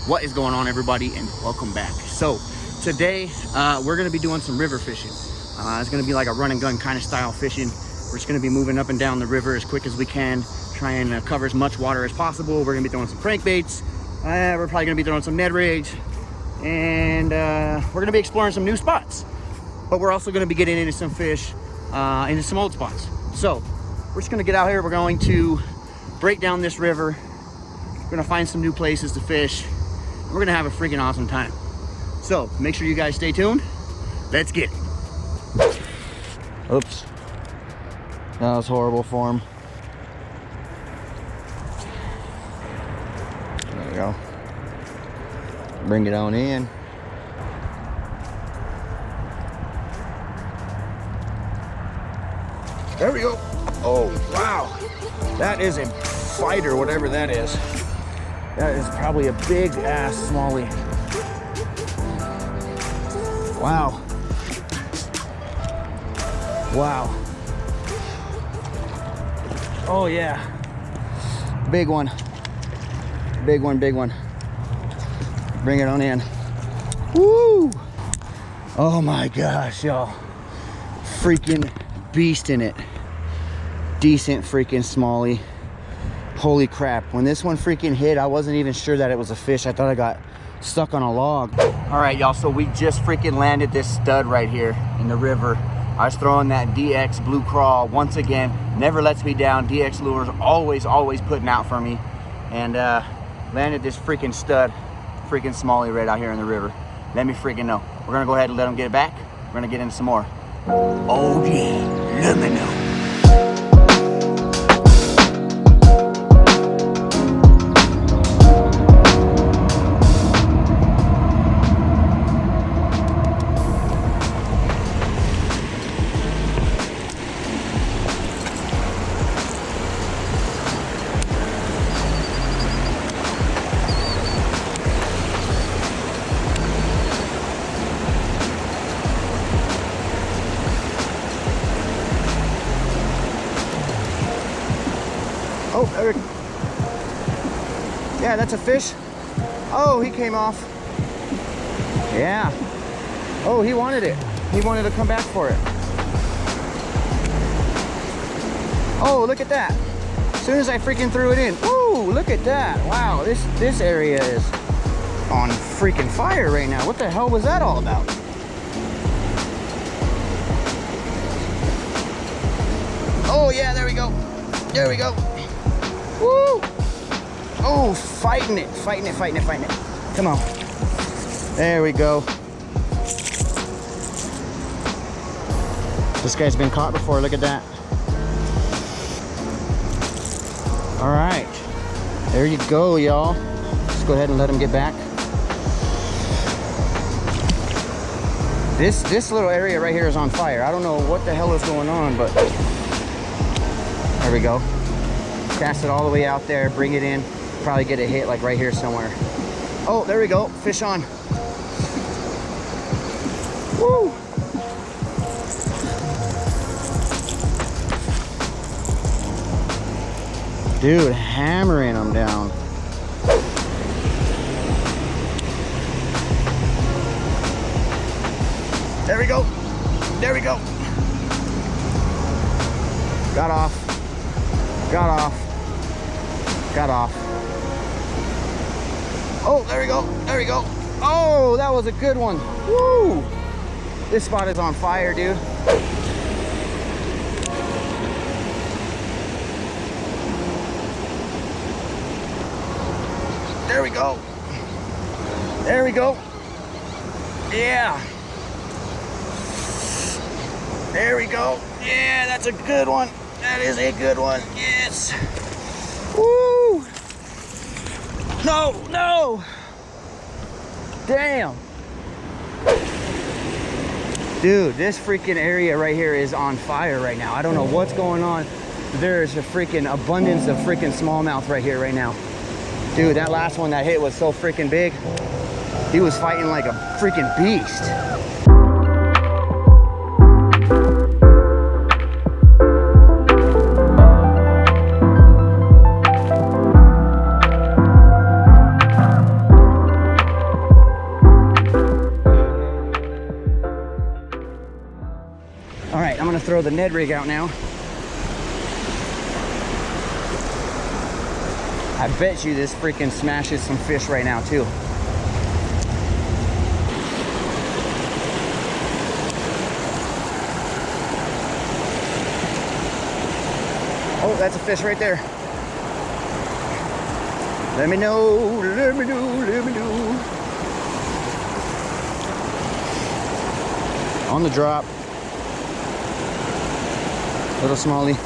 What is going on, everybody, and welcome back. So today we're going to be doing some river fishing. It's going to be like a run and gun kind of style fishing. We're just going to be moving up and down the river as quick as we can, try and cover as much water as possible. We're going to be throwing some crankbaits. We're probably going to be throwing some Ned rigs, and we're going to be exploring some new spots. But we're also going to be getting into some fish, into some old spots. So we're just going to get out here. We're going to break down this river. We're going to find some new places to fish. We're gonna have a freaking awesome time. So make sure you guys stay tuned. Let's get it. Oops. That was horrible form. There we go. Bring it on in. There we go. Oh, wow. That is a fighter, whatever that is. That is probably a big ass smallie. Wow. Wow. Oh yeah. Big one. Big one, big one. Bring it on in. Woo! Oh my gosh, y'all. Freaking beast in it. Decent freaking smallie. Holy crap, when this one freaking hit, I wasn't even sure that it was a fish. I thought I got stuck on a log. All right, y'all, so we just freaking landed this stud right here in the river. I was throwing that DX blue crawl once again. Never lets me down. DX lures always putting out for me. And landed this freaking stud, freaking smallie right out here in the river. Let me freaking know. We're gonna go ahead and let him get it back. We're gonna get into some more. Oh yeah, let me know. Oh, Eric. Yeah, that's a fish. Oh, he came off. Yeah. Oh, he wanted it. He wanted to come back for it. Oh, look at that. As soon as I freaking threw it in. Ooh, look at that. Wow, this area is on freaking fire right now. What the hell was that all about? Oh, yeah, there we go. There we go. Woo! Oh, fighting it. Come on. There we go. This guy's been caught before. Look at that. All right. There you go, y'all. Let's go ahead and let him get back. This little area right here is on fire. I don't know what the hell is going on, but there we go. Cast it all the way out there, bring it in, probably get a hit like right here somewhere. Oh, there we go, fish on. Woo! Dude, hammering them down. There we go. There we go. Got off. Got off. Got off. Oh, there we go. There we go. Oh, that was a good one. Woo! This spot is on fire, dude. There we go. There we go. Yeah. There we go. Yeah, that's a good one. That is a good one. Yes. Woo. No, no. Damn. Dude, this freaking area right here is on fire right now. I don't know what's going on. There's a freaking abundance of freaking smallmouth right here right now. Dude, that last one that hit was so freaking big. He was fighting like a freaking beast. All right, I'm gonna throw the Ned rig out now. I bet you this freaking smashes some fish right now too. Oh, that's a fish right there. Let me know, let me know, let me know. On the drop. Little smallie.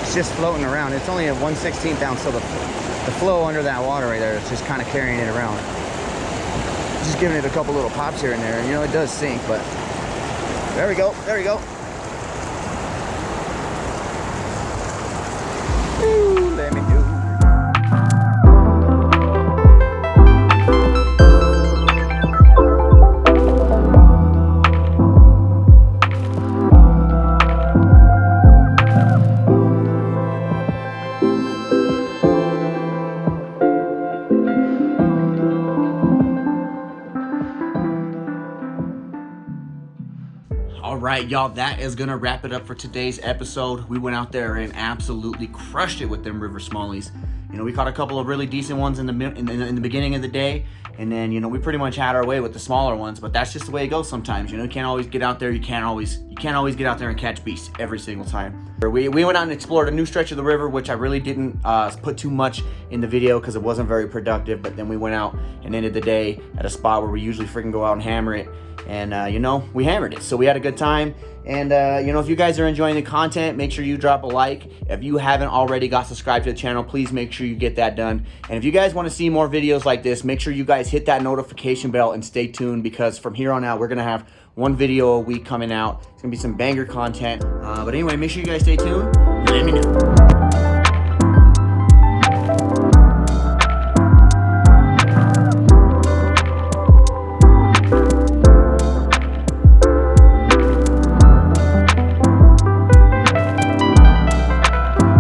It's just floating around. It's only a 1/16 ounce, so the flow under that water right there is just kind of carrying it around. Just giving it a couple little pops here and there. You know, it does sink, but there we go. There we go. Ooh, let me do. All right, y'all, that is gonna wrap it up for today's episode. We went out there and absolutely crushed it with them river smallies. You know, we caught a couple of really decent ones in the beginning of the day, and then, you know, we pretty much had our way with the smaller ones. But that's just the way it goes sometimes. You know, you can't always get out there. You can't always get out there and catch beasts every single time. We went out and explored a new stretch of the river, which I really didn't put too much in the video because it wasn't very productive. But then we went out and ended the day at a spot where we usually freaking go out and hammer it. And, you know, we hammered it. So we had a good time. And, you know, if you guys are enjoying the content, make sure you drop a like. If you haven't already got subscribed to the channel, please make sure you get that done. And if you guys want to see more videos like this, make sure you guys hit that notification bell and stay tuned, because from here on out, we're going to have one video a week coming out. It's going to be some banger content. But anyway, make sure you guys stay tuned. Let me know.